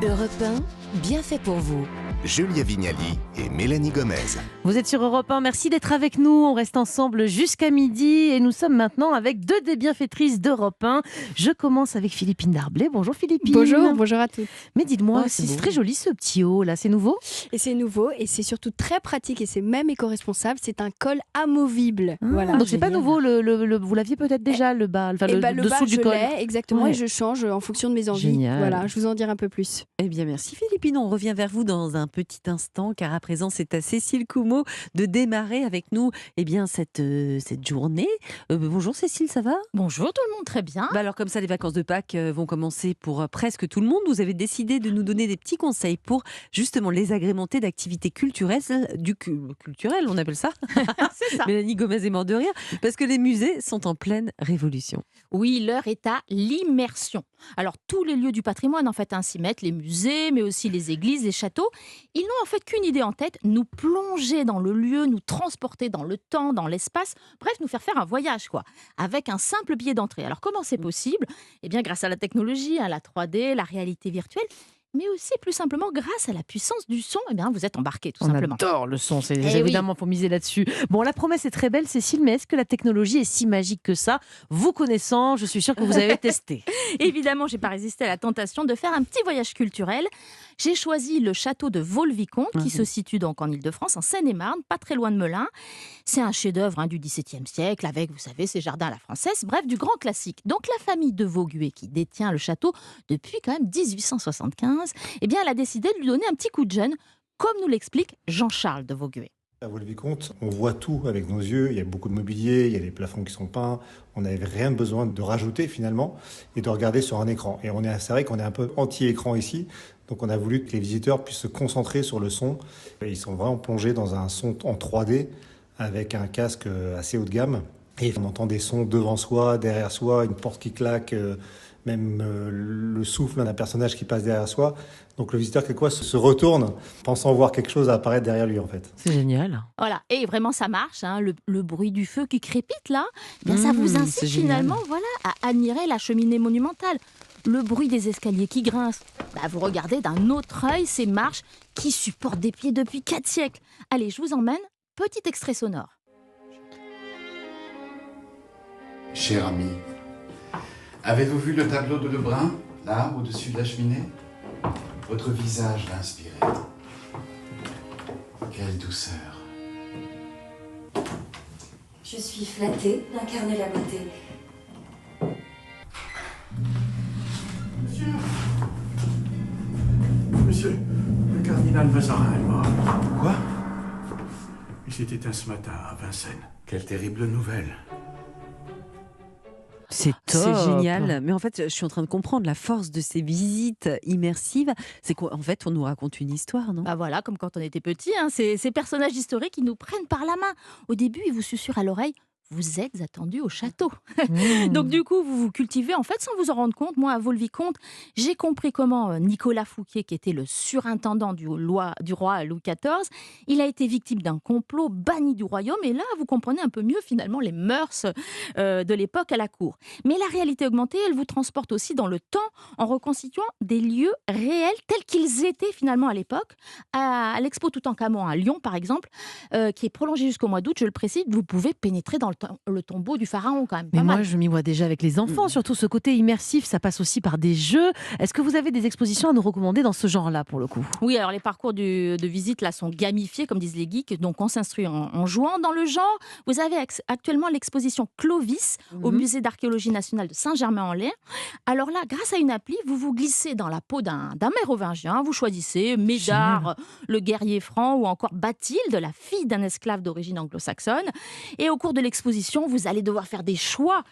Europe 1, bien fait pour vous. Julia Vignali et Mélanie Gomez. Vous êtes sur Europe 1, merci d'être avec nous. On reste ensemble jusqu'à midi et nous sommes maintenant avec deux des bienfaitrices d'Europe 1. Je commence avec Philippine Darblay. Bonjour Philippine. Bonjour à tous. Mais dites-moi, Oh, c'est c'est beau. très joli ce petit haut là, c'est nouveau ? Et c'est nouveau et c'est surtout très pratique et c'est même éco-responsable. C'est un col amovible. Voilà. Donc c'est pas Génial. nouveau, vous l'aviez peut-être déjà le bas, enfin, Et le le bas, dessous du je col. l'ai, exactement, Ouais. et je change en fonction de mes envies. Génial. Voilà, je vous en dirai un peu plus. Eh bien, merci Philippine. On revient vers vous dans un petit instant, car à présent, c'est à Cécile Coumeau de démarrer avec nous cette journée. Bonjour Cécile, ça va ? Bonjour tout le monde, très bien. Alors comme ça, les vacances de Pâques vont commencer pour presque tout le monde. Vous avez décidé de nous donner des petits conseils pour justement les agrémenter d'activités culturelles, culturelles, on appelle ça. C'est ça. Mélanie Gomez est morte de rire, parce que les musées sont en pleine révolution. Oui, l'heure est à l'immersion. Alors tous les lieux du patrimoine en fait s'y mettent, les musées, mais aussi les églises, les châteaux. Ils n'ont en fait qu'une idée en tête, nous plonger dans le lieu, nous transporter dans le temps, dans l'espace, bref, nous faire un voyage quoi, avec un simple billet d'entrée. Alors comment c'est possible ? Eh bien grâce à la technologie, la 3D, la réalité virtuelle, mais aussi plus simplement grâce à la puissance du son, eh bien vous êtes embarqués tout On simplement. adore le son, c'est Eh évidemment, faut miser là-dessus. Bon, la promesse est très belle, Cécile, mais est-ce que la technologie est si magique que ça ? Vous connaissant, je suis sûre que vous avez testé. Évidemment, j'ai pas résisté à la tentation de faire un petit voyage culturel. J'ai choisi le château de Vaux-le-Vicomte, qui se situe donc en Île-de-France, en Seine-et-Marne, pas très loin de Melun. C'est un chef-d'œuvre du XVIIe siècle, avec, vous savez, ses jardins à la française, bref, du grand classique. Donc la famille de Vaugué, qui détient le château depuis quand même 1875, eh bien, elle a décidé de lui donner un petit coup de jeune, comme nous l'explique Jean-Charles de Vaugué. À Vaux-le-Vicomte, on voit tout avec nos yeux, il y a beaucoup de mobilier, il y a les plafonds qui sont peints, on n'avait rien besoin de rajouter finalement et de regarder sur un écran. Et c'est vrai qu'on est un peu anti-écran ici, donc on a voulu que les visiteurs puissent se concentrer sur le son. Et ils sont vraiment plongés dans un son en 3D avec un casque assez haut de gamme. Et on entend des sons devant soi, derrière soi, une porte qui claque, même le souffle d'un personnage qui passe derrière soi. Donc le visiteur quelquefois se retourne pensant voir quelque chose apparaître derrière lui en fait. C'est génial. Voilà, et vraiment ça marche, le bruit du feu qui crépite là, eh bien, ça vous incite c'est génial. finalement à admirer la cheminée monumentale. Le bruit des escaliers qui grincent, vous regardez d'un autre œil ces marches qui supportent des pieds depuis 4 siècles. Allez, je vous emmène, petit extrait sonore. Cher ami, avez-vous vu le tableau de Lebrun, là, au-dessus de la cheminée ? Votre visage l'a inspiré. Quelle douceur. Je suis flattée d'incarner la beauté. Monsieur, le cardinal Mazarin est mort. Quoi ? Il s'est éteint ce matin à Vincennes. Quelle terrible nouvelle. C'est top. C'est génial. Mais en fait, je suis en train de comprendre la force de ces visites immersives. C'est qu'en fait, on nous raconte une histoire, non ? Voilà, comme quand on était petit, ces personnages historiques qui nous prennent par la main. Au début, ils vous susurrent à l'oreille. Vous êtes attendu au château. Donc du coup, vous vous cultivez en fait sans vous en rendre compte. Moi, à Vaux-le-Vicomte, j'ai compris comment Nicolas Fouquier, qui était le surintendant du roi Louis XIV, il a été victime d'un complot, banni du royaume. Et là, vous comprenez un peu mieux finalement les mœurs de l'époque à la cour. Mais la réalité augmentée, elle vous transporte aussi dans le temps en reconstituant des lieux réels tels qu'ils étaient finalement à l'époque. À l'Expo Toutankhamon à Lyon, par exemple, qui est prolongée jusqu'au mois d'août, je le précise, vous pouvez pénétrer dans le tombeau du pharaon quand même. Mais Pas moi, mal. je m'y vois déjà avec les enfants, surtout ce côté immersif, ça passe aussi par des jeux. Est-ce que vous avez des expositions à nous recommander dans ce genre-là, pour le coup ? Oui, alors les parcours de visite là sont gamifiés, comme disent les geeks, donc on s'instruit en jouant dans le genre. Vous avez actuellement l'exposition Clovis au musée d'archéologie nationale de Saint-Germain-en-Laye. Alors là, grâce à une appli, vous vous glissez dans la peau d'un mérovingien, vous choisissez Médard, le guerrier franc, ou encore Bathilde, la fille d'un esclave d'origine anglo-saxonne. Et au cours de l'exposition, vous allez devoir faire des choix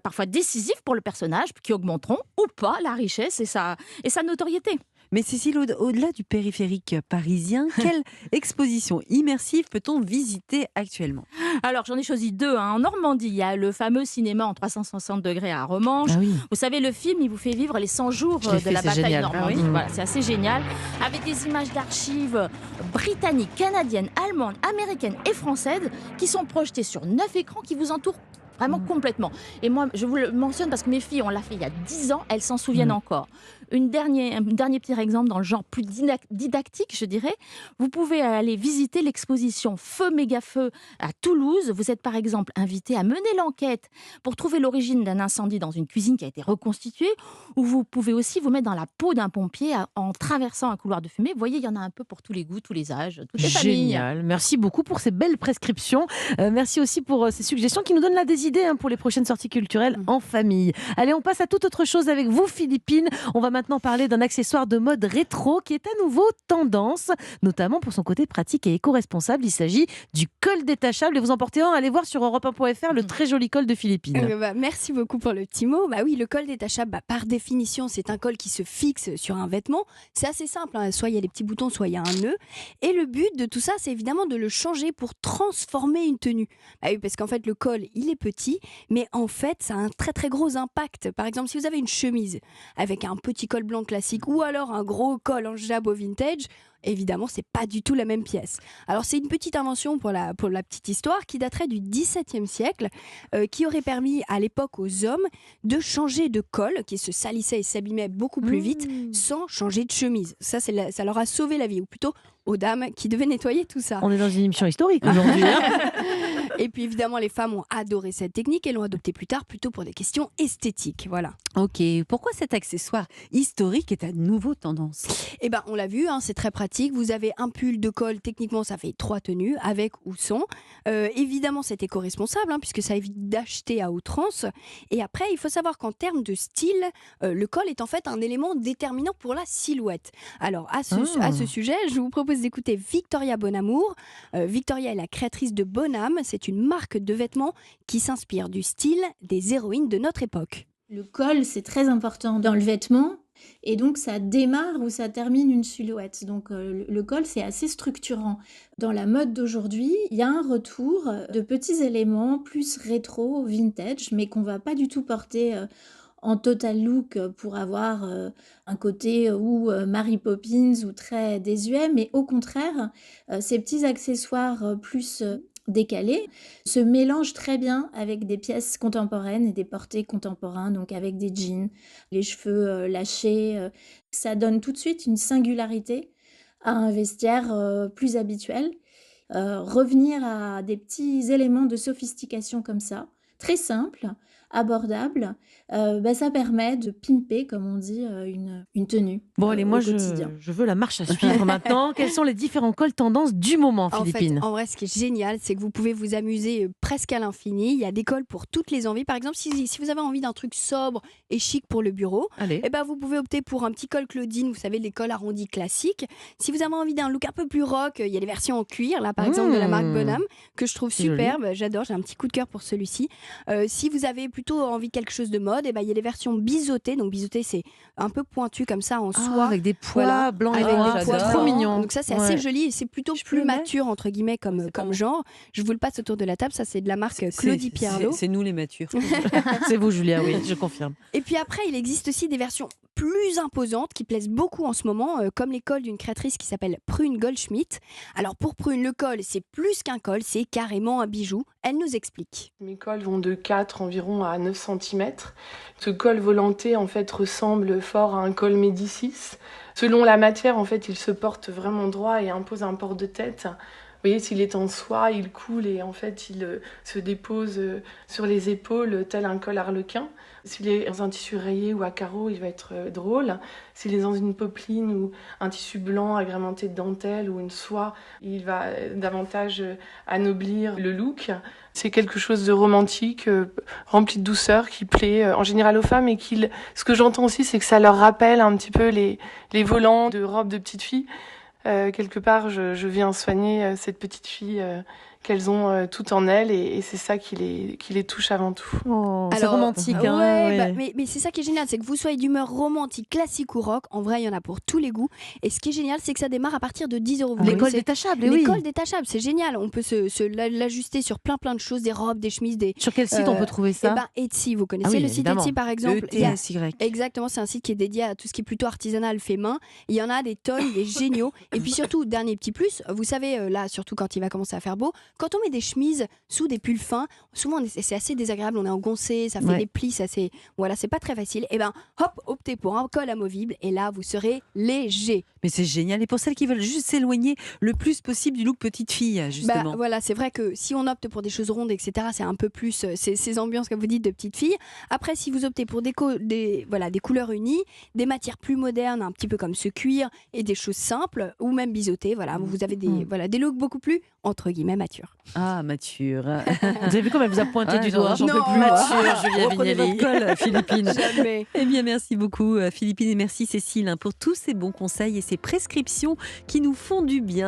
parfois décisifs pour le personnage qui augmenteront ou pas la richesse et sa notoriété. Mais Cécile, au-delà du périphérique parisien, quelle exposition immersive peut-on visiter actuellement ? Alors, j'en ai choisi 2. En Normandie, il y a le fameux cinéma en 360 degrés à Romanche. Ah oui. Vous savez, le film, il vous fait vivre les 100 jours Je l'ai de fait, la c'est bataille de génial. Normandie. Ah oui. Voilà, c'est assez génial. Avec des images d'archives britanniques, canadiennes, allemandes, américaines et françaises qui sont projetées sur 9 écrans qui vous entourent vraiment complètement. Et moi, je vous le mentionne parce que mes filles, on l'a fait il y a 10 ans, elles s'en souviennent encore. Un dernier petit exemple dans le genre plus didactique, je dirais. Vous pouvez aller visiter l'exposition Feu méga feu à Toulouse. Vous êtes par exemple invité à mener l'enquête pour trouver l'origine d'un incendie dans une cuisine qui a été reconstituée, ou vous pouvez aussi vous mettre dans la peau d'un pompier en traversant un couloir de fumée. Vous voyez, il y en a un peu pour tous les goûts, tous les âges, toutes les familles. Génial. Merci beaucoup pour ces belles prescriptions. Merci aussi pour ces suggestions qui nous donnent là des idées pour les prochaines sorties culturelles en famille. Allez, on passe à toute autre chose avec vous, Philippine. On va maintenant parler d'un accessoire de mode rétro qui est à nouveau tendance, notamment pour son côté pratique et éco-responsable. Il s'agit du col détachable. Et vous en portez un, allez voir sur europe1.fr le très joli col de Philippine. Merci beaucoup pour le petit mot. Oui, le col détachable, par définition, c'est un col qui se fixe sur un vêtement. C'est assez simple, hein. Soit il y a les petits boutons, soit il y a un nœud. Et le but de tout ça, c'est évidemment de le changer pour transformer une tenue. Oui, parce qu'en fait, le col, il est petit, mais en fait, ça a un très très gros impact. Par exemple, si vous avez une chemise avec un petit col blanc classique ou alors un gros col en jabot vintage, évidemment, c'est pas du tout la même pièce. Alors, c'est une petite invention pour la petite histoire qui daterait du XVIIe siècle, qui aurait permis à l'époque aux hommes de changer de col, qui se salissait et s'abîmait beaucoup plus vite, sans changer de chemise. Ça leur a sauvé la vie, ou plutôt aux dames qui devaient nettoyer tout ça. On est dans une émission historique aujourd'hui. Et puis évidemment, les femmes ont adoré cette technique et l'ont adoptée plus tard, plutôt pour des questions esthétiques. Voilà. Ok, pourquoi cet accessoire historique est à nouveau tendance ? Eh ben, on l'a vu, c'est très pratique. Vous avez un pull de col, techniquement, ça fait 3 tenues, avec ou sans. Évidemment, c'est éco-responsable, puisque ça évite d'acheter à outrance. Et après, il faut savoir qu'en termes de style, le col est en fait un élément déterminant pour la silhouette. Alors, à ce sujet, je vous propose d'écouter Victoria Bonamour. Victoria est la créatrice de Bonham. C'est une marque de vêtements qui s'inspire du style des héroïnes de notre époque. Le col, c'est très important dans le vêtement. Et donc, ça démarre ou ça termine une silhouette. Donc, le col, c'est assez structurant. Dans la mode d'aujourd'hui, il y a un retour de petits éléments plus rétro, vintage, mais qu'on va pas du tout porter en total look pour avoir un côté ou Mary Poppins ou très désuet, mais au contraire, ces petits accessoires plus décalés se mélangent très bien avec des pièces contemporaines et des portés contemporains, donc avec des jeans, les cheveux lâchés. Ça donne tout de suite une singularité à un vestiaire plus habituel. Revenir à des petits éléments de sophistication comme ça, très simple, abordable, ça permet de pimper, comme on dit, une tenue. Bon, allez, moi, je veux la marche à suivre maintenant. Quels sont les différents cols tendances du moment, Philippine ? En vrai, ce qui est génial, c'est que vous pouvez vous amuser presque à l'infini. Il y a des cols pour toutes les envies. Par exemple, si vous avez envie d'un truc sobre et chic pour le bureau, vous pouvez opter pour un petit col Claudine, vous savez, les cols arrondis classiques. Si vous avez envie d'un look un peu plus rock, il y a les versions en cuir, là, par exemple, de la marque Bonham, que je trouve superbe. Joli. J'adore, j'ai un petit coup de cœur pour celui-ci. Si vous avez plutôt envie de quelque chose de mode, il y a les versions biseautées. Donc biseauté, c'est un peu pointu comme ça en soie. Avec des pois blancs et noirs, trop mignon. Donc ça, c'est assez joli et c'est plutôt plus mature, entre guillemets, comme genre. Je vous le passe autour de la table. Ça, c'est de la marque Claudie Pierlot. C'est nous les matures. C'est vous, Julia, oui, je confirme. Et puis après, il existe aussi des versions plus imposantes qui plaisent beaucoup en ce moment, comme les cols d'une créatrice qui s'appelle Prune Goldschmidt. Alors pour Prune, le col, c'est plus qu'un col, c'est carrément un bijou. Elle nous explique. Mes cols vont de 4 environ à 9 cm. Ce col volanté, en fait, ressemble fort à un col Médicis. Selon la matière, en fait, il se porte vraiment droit et impose un port de tête. Vous voyez, s'il est en soie, il coule et en fait, il se dépose sur les épaules tel un col arlequin. S'il est dans un tissu rayé ou à carreaux, il va être drôle. S'il est dans une popeline ou un tissu blanc agrémenté de dentelle ou une soie, il va davantage anoblir le look. C'est quelque chose de romantique, rempli de douceur, qui plaît en général aux femmes. Et ce que j'entends aussi, c'est que ça leur rappelle un petit peu les volants de robes de petites filles. Quelque part, je viens soigner cette petite fille qu'elles ont tout en elles et c'est ça qui les touche avant tout. Oh, c'est romantique. Mais c'est ça qui est génial, c'est que vous soyez d'humeur romantique, classique ou rock, en vrai il y en a pour tous les goûts. Et ce qui est génial, c'est que ça démarre à partir de 10 €. Les cols détachables, les cols détachables, c'est génial. On peut l'ajuster sur plein de choses, des robes, des chemises, des. Sur quel site on peut trouver ça? Etsy, vous connaissez le site Etsy par exemple. ETSY. Exactement, c'est un site qui est dédié à tout ce qui est plutôt artisanal, fait main. Il y en a des tonnes, des géniaux. Et puis surtout, dernier petit plus, vous savez là, surtout quand il va commencer à faire beau, Quand on met des chemises sous des pulls fins, souvent c'est assez désagréable, on est engoncé, ça fait des plis, c'est pas très facile. Et ben hop, optez pour un col amovible et là vous serez léger. Mais c'est génial. Et pour celles qui veulent juste s'éloigner le plus possible du look petite fille, justement. Voilà, c'est vrai que si on opte pour des choses rondes, etc., c'est un peu plus ces ambiances, comme vous dites, de petite fille. Après, si vous optez pour des couleurs unies, des matières plus modernes, un petit peu comme ce cuir, et des choses simples, ou même biseautées, vous avez des looks beaucoup plus, entre guillemets, matures. Ah, mature. Vous avez vu comme elle vous a pointé du doigt. J'en peux plus. Mature, Julia Reprenez Vignali. votre col, Philippine. Jamais. Eh bien, merci beaucoup, Philippine, et merci, Cécile, pour tous ces bons conseils et ces prescriptions qui nous font du bien.